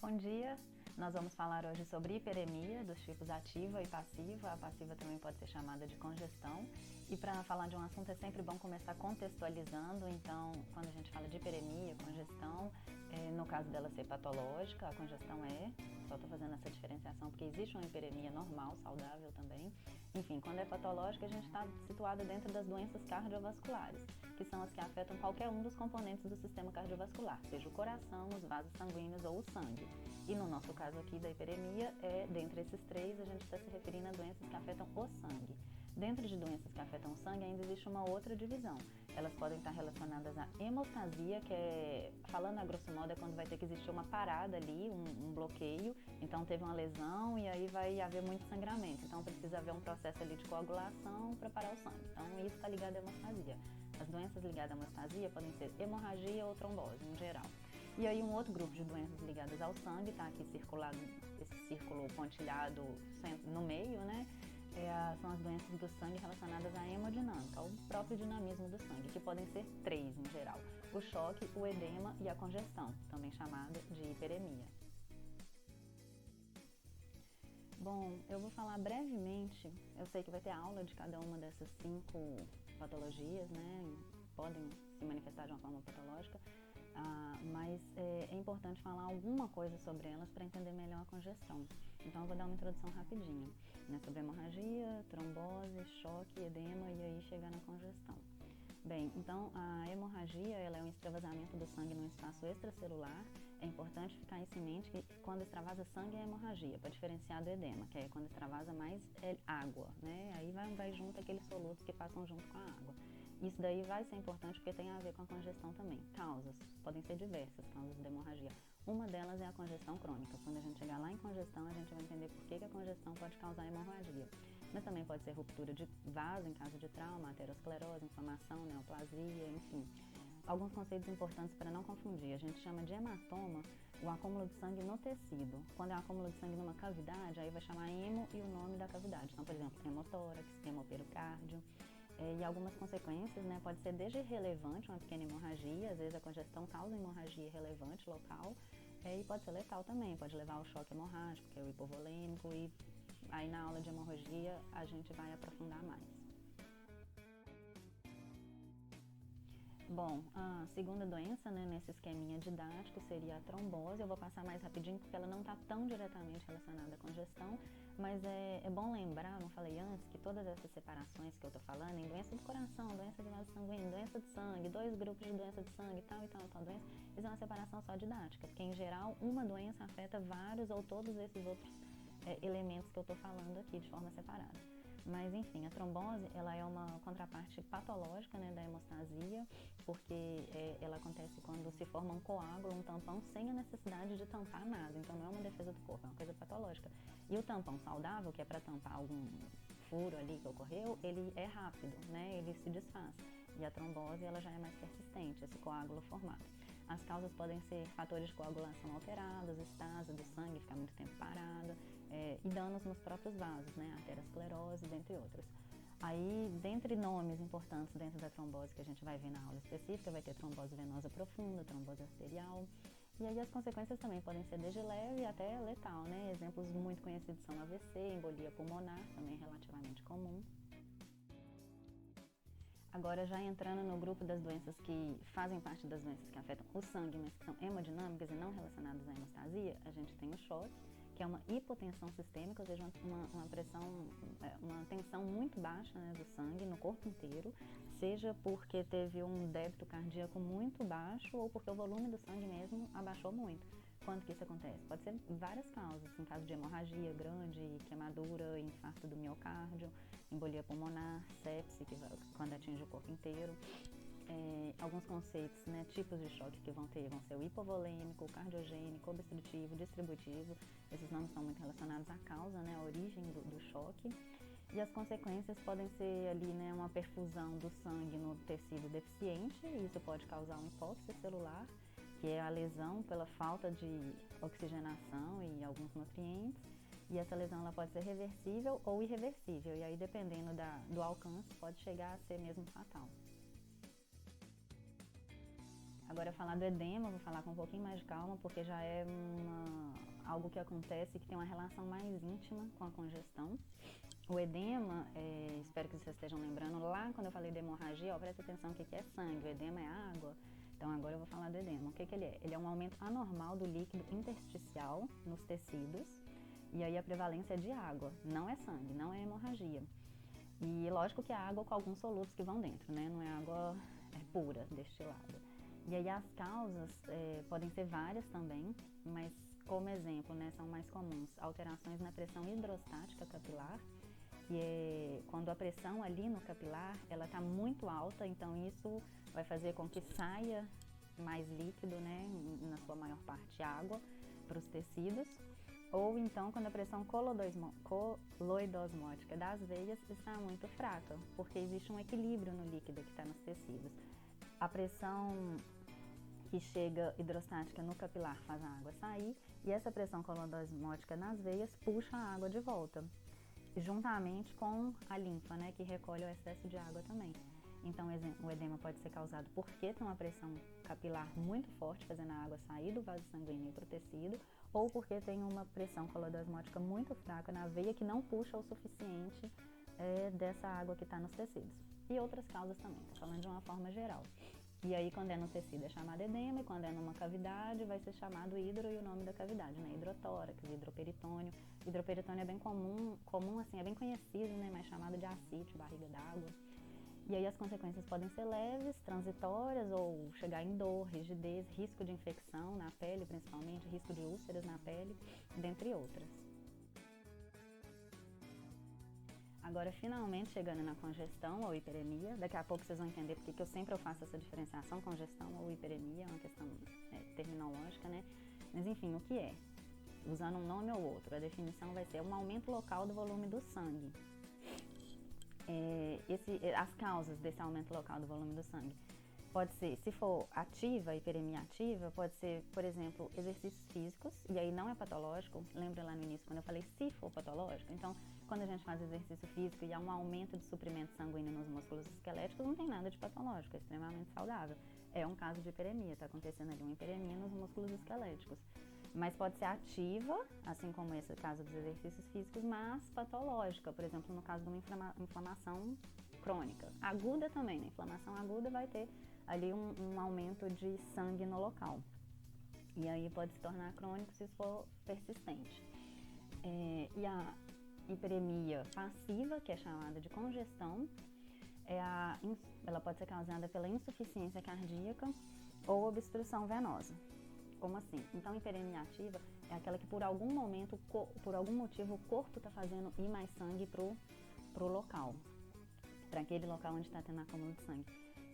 Bom dia! Nós vamos falar hoje sobre hiperemia, dos tipos ativa e passiva. A passiva também pode ser chamada de congestão. E para falar de um assunto é sempre bom começar contextualizando. Então, quando a gente fala de hiperemia, congestão, no caso dela ser patológica, a congestão só estou fazendo essa diferenciação porque existe uma hiperemia normal, saudável também. Enfim, quando é patológica, a gente está situado dentro das doenças cardiovasculares, que são as que afetam qualquer um dos componentes do sistema cardiovascular, seja o coração, os vasos sanguíneos ou o sangue. E no nosso caso aqui da hiperemia, dentre esses três, a gente está se referindo a doenças que afetam o sangue. Dentro de doenças que afetam o sangue, ainda existe uma outra divisão. Elas podem estar relacionadas à hemostasia, que falando a grosso modo, é quando vai ter que existir uma parada ali, um bloqueio. Então teve uma lesão e aí vai haver muito sangramento. Então precisa haver um processo ali de coagulação para parar o sangue. Então isso está ligado à hemostasia. As doenças ligadas à hemostasia podem ser hemorragia ou trombose, em geral. E aí um outro grupo de doenças ligadas ao sangue, tá aqui circulado, esse círculo pontilhado no meio, né? São as doenças do sangue relacionadas à hemodinâmica, ao próprio dinamismo do sangue, que podem ser três em geral: o choque, o edema e a congestão, também chamada de hiperemia. Bom, eu vou falar brevemente, eu sei que vai ter aula de cada uma dessas 5 patologias, né? Podem se manifestar de uma forma patológica, mas é importante falar alguma coisa sobre elas para entender melhor a congestão. Então eu vou dar uma introdução rapidinha, né, sobre hemorragia, trombose, choque, edema e aí chegar na congestão. Bem, então a hemorragia ela é um extravasamento do sangue num espaço extracelular. É importante ficar isso em mente que quando extravasa sangue é hemorragia, para diferenciar do edema, que é quando extravasa mais água, né? Aí vai junto aqueles solutos que passam junto com a água. Isso daí vai ser importante porque tem a ver com a congestão também. Causas, podem ser diversas causas de hemorragia. Uma delas é a congestão crônica. Quando a gente chegar lá em congestão, a gente vai entender por que a congestão pode causar hemorragia. Mas também pode ser ruptura de vaso em caso de trauma, aterosclerose, inflamação, neoplasia, enfim. Alguns conceitos importantes para não confundir. A gente chama de hematoma o acúmulo de sangue no tecido. Quando é um acúmulo de sangue numa cavidade, aí vai chamar hemo e o nome da cavidade. Então, por exemplo, hemotórax, hemopericárdio. E algumas consequências, né? Pode ser desde irrelevante, uma pequena hemorragia, às vezes a congestão causa hemorragia irrelevante local, e pode ser letal também, pode levar ao choque hemorrágico, que é o hipovolêmico, e aí na aula de hemorragia a gente vai aprofundar mais. Bom, a segunda doença, né, nesse esqueminha didático seria a trombose. Eu vou passar mais rapidinho porque ela não está tão diretamente relacionada à congestão, mas é bom lembrar, não falei antes, que todas essas separações que eu estou falando, em doença do coração, doença de vaso sanguíneo, doença de sangue, 2 grupos de doença de sangue, tal doença, isso é uma separação só didática, porque em geral uma doença afeta vários ou todos esses outros elementos que eu estou falando aqui de forma separada. Mas enfim, a trombose ela é uma contraparte patológica, né, da hemostasia, porque ela acontece quando se forma um coágulo, um tampão, sem a necessidade de tampar nada. Então não é uma defesa do corpo, é uma coisa patológica. E o tampão saudável, que é para tampar algum furo ali que ocorreu, ele é rápido, né, ele se desfaz. E a trombose ela já é mais persistente, esse coágulo formado. As causas podem ser fatores de coagulação alterados, estase do sangue, ficar muito tempo parado, e danos nos próprios vasos, né, aterosclerose, dentre outros. Aí, dentre nomes importantes dentro da trombose que a gente vai ver na aula específica, vai ter trombose venosa profunda, trombose arterial, e aí as consequências também podem ser desde leve até letal, né? Exemplos muito conhecidos são AVC, embolia pulmonar, também relativamente comum. Agora, já entrando no grupo das doenças que fazem parte das doenças que afetam o sangue, mas que são hemodinâmicas e não relacionadas à hemostasia, a gente tem o choque, que é uma hipotensão sistêmica, ou seja, uma pressão, uma tensão muito baixa, né, do sangue no corpo inteiro, seja porque teve um débito cardíaco muito baixo ou porque o volume do sangue mesmo abaixou muito. Quando que isso acontece? Pode ser várias causas, em caso de hemorragia grande, queimadura, infarto do miocárdio, embolia pulmonar, sepse, quando atinge o corpo inteiro. Alguns conceitos, né, tipos de choque que vão ser o hipovolêmico, o cardiogênico, obstrutivo, distributivo. Esses nomes estão muito relacionados à causa, né, à origem do choque. E as consequências podem ser ali, né, uma perfusão do sangue no tecido deficiente, e isso pode causar uma hipóxia celular, que é a lesão pela falta de oxigenação e alguns nutrientes. E essa lesão ela pode ser reversível ou irreversível, e aí dependendo do alcance pode chegar a ser mesmo fatal. Agora, falar do edema, vou falar com um pouquinho mais de calma, porque já é algo que acontece que tem uma relação mais íntima com a congestão. O edema, espero que vocês estejam lembrando, lá quando eu falei de hemorragia, presta atenção o que é sangue, o edema é água. Então agora eu vou falar do edema. O que ele é? Ele é um aumento anormal do líquido intersticial nos tecidos, e aí a prevalência é de água, não é sangue, não é hemorragia. E lógico que é água com alguns solutos que vão dentro, né? Não é água pura, destilada. E aí as causas podem ser várias também, mas como exemplo, né, são mais comuns alterações na pressão hidrostática capilar, que é quando a pressão ali no capilar ela está muito alta, então isso vai fazer com que saia mais líquido, né, na sua maior parte água, para os tecidos. Ou então quando a pressão coloidosmótica das veias está muito fraca, porque existe um equilíbrio no líquido que está nos tecidos. A pressão que chega hidrostática no capilar faz a água sair, e essa pressão coloidosmótica nas veias puxa a água de volta, juntamente com a linfa, né, que recolhe o excesso de água também. Então o edema pode ser causado porque tem uma pressão capilar muito forte, fazendo a água sair do vaso sanguíneo para o tecido, ou porque tem uma pressão coloidosmótica muito fraca na veia que não puxa o suficiente dessa água que está nos tecidos. E outras causas também, estou falando de uma forma geral. E aí, quando é no tecido é chamado edema, e quando é numa cavidade vai ser chamado hidro, e o nome da cavidade, né? Hidrotórax, hidroperitônio. Hidroperitônio é bem comum assim, é bem conhecido, né? Mas chamado de ascite, barriga d'água. E aí as consequências podem ser leves, transitórias, ou chegar em dor, rigidez, risco de infecção na pele, principalmente, risco de úlceras na pele, dentre outras. Agora, finalmente, chegando na congestão ou hiperemia, daqui a pouco vocês vão entender porque eu sempre faço essa diferenciação, congestão ou hiperemia, é uma questão terminológica, né? Mas enfim, o que é? Usando um nome ou outro, a definição vai ser um aumento local do volume do sangue. As causas desse aumento local do volume do sangue pode ser, se for ativa, hiperemia ativa, pode ser, por exemplo, exercícios físicos, e aí não é patológico. Lembra lá no início quando eu falei se for patológico? Então, quando a gente faz exercício físico e há um aumento de suprimento sanguíneo nos músculos esqueléticos, não tem nada de patológico, é extremamente saudável. É um caso de hiperemia, está acontecendo ali uma hiperemia nos músculos esqueléticos. Mas pode ser ativa, assim como esse caso dos exercícios físicos, mas patológica, por exemplo, no caso de uma inflamação crônica. Aguda também, né? Inflamação aguda vai ter ali um aumento de sangue no local. E aí pode se tornar crônico se for persistente. E a hiperemia passiva, que é chamada de congestão, ela pode ser causada pela insuficiência cardíaca ou obstrução venosa. Como assim? Então, hiperemia ativa é aquela que por algum momento, por algum motivo, o corpo está fazendo ir mais sangue pro local, para aquele local onde está tendo acúmulo de sangue.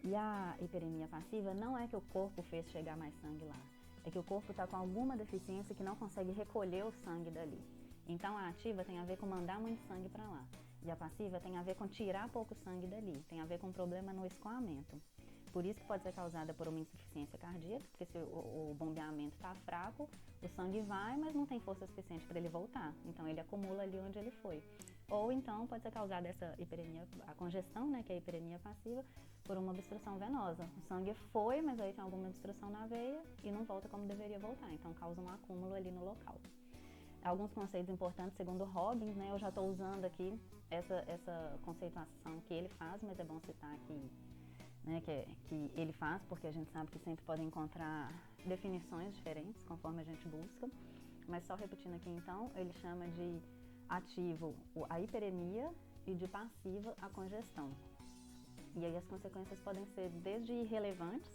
E a hiperemia passiva não é que o corpo fez chegar mais sangue lá, é que o corpo está com alguma deficiência que não consegue recolher o sangue dali. Então, a ativa tem a ver com mandar muito sangue para lá, e a passiva tem a ver com tirar pouco sangue dali, tem a ver com um problema no escoamento. Por isso que pode ser causada por uma insuficiência cardíaca, porque se o bombeamento está fraco, o sangue vai, mas não tem força suficiente para ele voltar. Então ele acumula ali onde ele foi. Ou então pode ser causada essa hiperemia, a congestão, né, que é a hiperemia passiva, por uma obstrução venosa. O sangue foi, mas aí tem alguma obstrução na veia e não volta como deveria voltar. Então causa um acúmulo ali no local. Alguns conceitos importantes, segundo Robbins, né, eu já estou usando aqui essa conceituação que ele faz, mas é bom citar aqui, né, que ele faz, porque a gente sabe que sempre pode encontrar definições diferentes conforme a gente busca. Mas só repetindo aqui então, ele chama de ativo a hiperemia e de passiva a congestão. E aí as consequências podem ser desde irrelevantes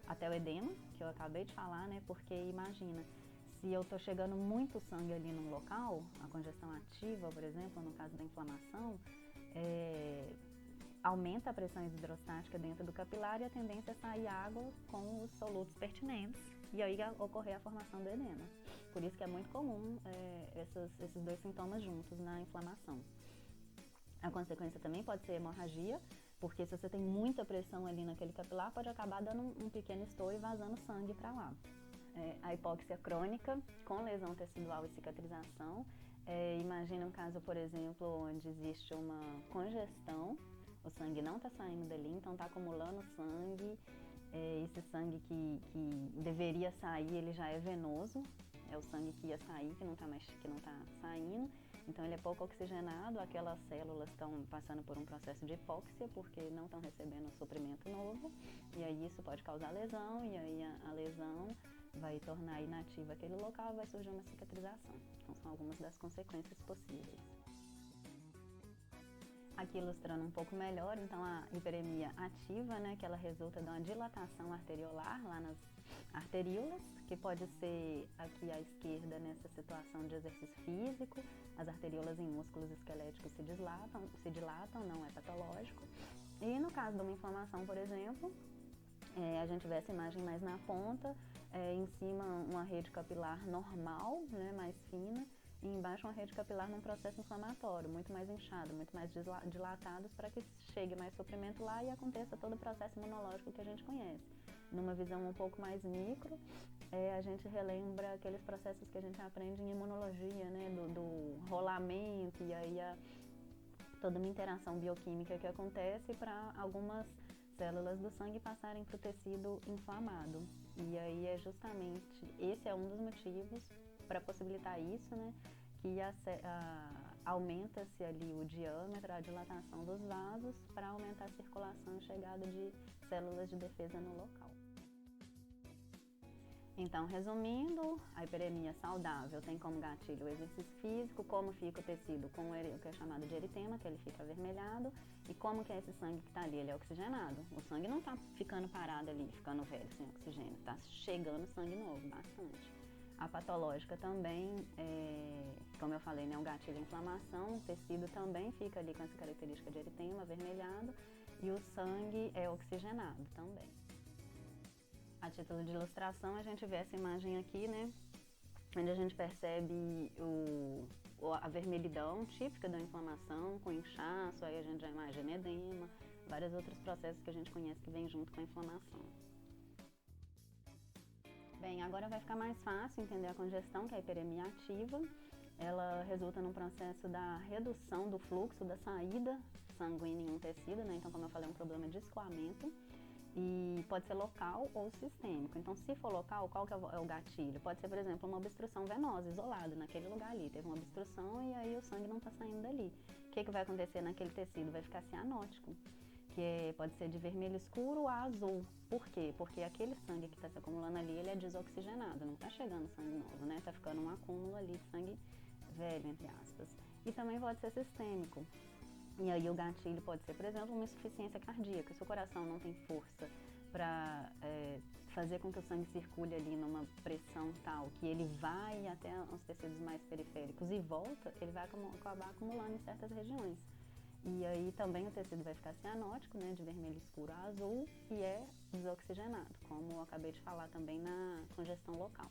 até o edema, que eu acabei de falar, né, porque imagina, se eu estou chegando muito sangue ali num local, a congestão ativa, por exemplo, no caso da inflamação, aumenta a pressão hidrostática dentro do capilar e a tendência é sair água com os solutos pertinentes e aí ocorrer a formação do edema. Por isso que é muito comum esses dois sintomas juntos na inflamação. A consequência também pode ser hemorragia, porque se você tem muita pressão ali naquele capilar, pode acabar dando um pequeno estouro e vazando sangue para lá. A hipóxia crônica com lesão tecidual e cicatrização. Imagina um caso, por exemplo, onde existe uma congestão, o sangue não está saindo dali, então está acumulando sangue esse sangue que deveria sair, ele já é venoso, é o sangue que ia sair, que não está saindo, então ele é pouco oxigenado, aquelas células estão passando por um processo de hipóxia, porque não estão recebendo suprimento novo, e aí isso pode causar lesão, e aí a lesão vai tornar inativa aquele local e vai surgir uma cicatrização. Então são algumas das consequências possíveis. Aqui ilustrando um pouco melhor, então a hiperemia ativa, né, que ela resulta de uma dilatação arteriolar lá nas arteríolas, que pode ser aqui à esquerda nessa situação de exercício físico, as arteríolas em músculos esqueléticos se dilatam, não é patológico. E no caso de uma inflamação, por exemplo, a gente vê essa imagem mais na ponta, em cima uma rede capilar normal, né, mais fina, e embaixo uma rede capilar num processo inflamatório, muito mais inchado, muito mais dilatados para que chegue mais suprimento lá e aconteça todo o processo imunológico que a gente conhece. Numa visão um pouco mais micro, a gente relembra aqueles processos que a gente aprende em imunologia, né, do rolamento e aí toda uma interação bioquímica que acontece para algumas células do sangue passarem para o tecido inflamado. E aí esse é um dos motivos para possibilitar isso, né, que aumenta-se ali o diâmetro, a dilatação dos vasos para aumentar a circulação e chegada de células de defesa no local. Então, resumindo, a hiperemia saudável tem como gatilho o exercício físico, como fica o tecido com o que é chamado de eritema, que ele fica avermelhado, e como que é esse sangue que está ali, ele é oxigenado. O sangue não está ficando parado ali, ficando velho, sem oxigênio, está chegando sangue novo, bastante. A patológica também, como eu falei, né, um gatilho de inflamação, o tecido também fica ali com essa característica de eritema, avermelhado, e o sangue é oxigenado também. A título de ilustração, a gente vê essa imagem aqui, né, onde a gente percebe a vermelhidão típica da inflamação, com inchaço, aí a gente já imagina edema, vários outros processos que a gente conhece que vêm junto com a inflamação. Bem, agora vai ficar mais fácil entender a congestão, que é a hiperemia ativa. Ela resulta num processo da redução do fluxo, da saída sanguínea em um tecido, né? Então, como eu falei, é um problema de escoamento. E pode ser local ou sistêmico. Então, se for local, qual que é o gatilho? Pode ser, por exemplo, uma obstrução venosa, isolada naquele lugar ali. Teve uma obstrução e aí o sangue não está saindo dali. O que vai acontecer naquele tecido? Vai ficar cianótico, que pode ser de vermelho escuro a azul. Por quê? Porque aquele sangue que está se acumulando ali, ele é desoxigenado, não está chegando sangue novo, né? Está ficando um acúmulo ali de sangue velho, entre aspas. E também pode ser sistêmico. E aí o gatilho pode ser, por exemplo, uma insuficiência cardíaca. Se o coração não tem força para fazer com que o sangue circule ali numa pressão tal que ele vai até os tecidos mais periféricos e volta, ele vai acabar acumulando em certas regiões. E aí também o tecido vai ficar cianótico, né, de vermelho escuro a azul, e é desoxigenado, como eu acabei de falar também na congestão local.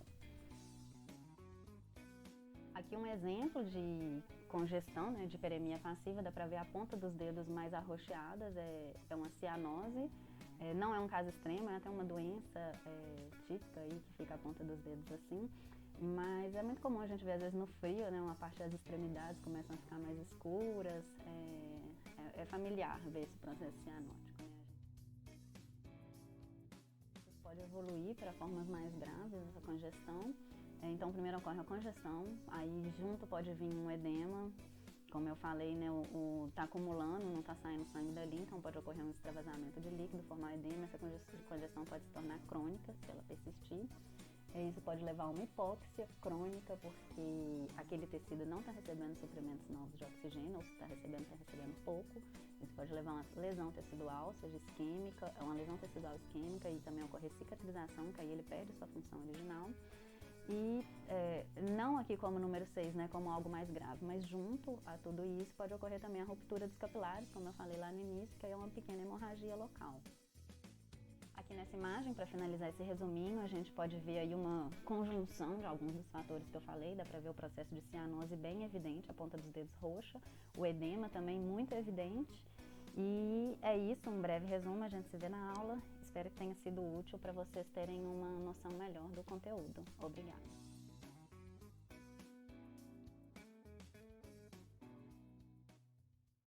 Aqui um exemplo de congestão, né, de hiperemia passiva, dá para ver a ponta dos dedos mais arroxeadas, é uma cianose. Não é um caso extremo, é até uma doença típica aí que fica a ponta dos dedos assim, mas é muito comum a gente ver às vezes no frio, né, uma parte das extremidades começam a ficar mais escuras, é familiar ver esse processo cianótico, né? Isso pode evoluir para formas mais graves dessa congestão. Então, primeiro ocorre a congestão, aí junto pode vir um edema, como eu falei, né, tá acumulando, não está saindo sangue dali, então pode ocorrer um extravasamento de líquido, formar edema, essa congestão pode se tornar crônica, se ela persistir. Isso pode levar a uma hipóxia crônica, porque aquele tecido não está recebendo suprimentos novos de oxigênio, ou se está recebendo pouco. Isso pode levar a uma lesão tecidual, seja isquêmica, uma lesão tecidual isquêmica, e também ocorrer cicatrização, que aí ele perde sua função original. E não aqui como número 6, né, como algo mais grave, mas junto a tudo isso pode ocorrer também a ruptura dos capilares, como eu falei lá no início, que é uma pequena hemorragia local. Aqui nessa imagem, para finalizar esse resuminho, a gente pode ver aí uma conjunção de alguns dos fatores que eu falei, dá para ver o processo de cianose bem evidente, a ponta dos dedos roxa, o edema também muito evidente. E é isso, um breve resumo, a gente se vê na aula. Espero que tenha sido útil para vocês terem uma noção melhor do conteúdo. Obrigada!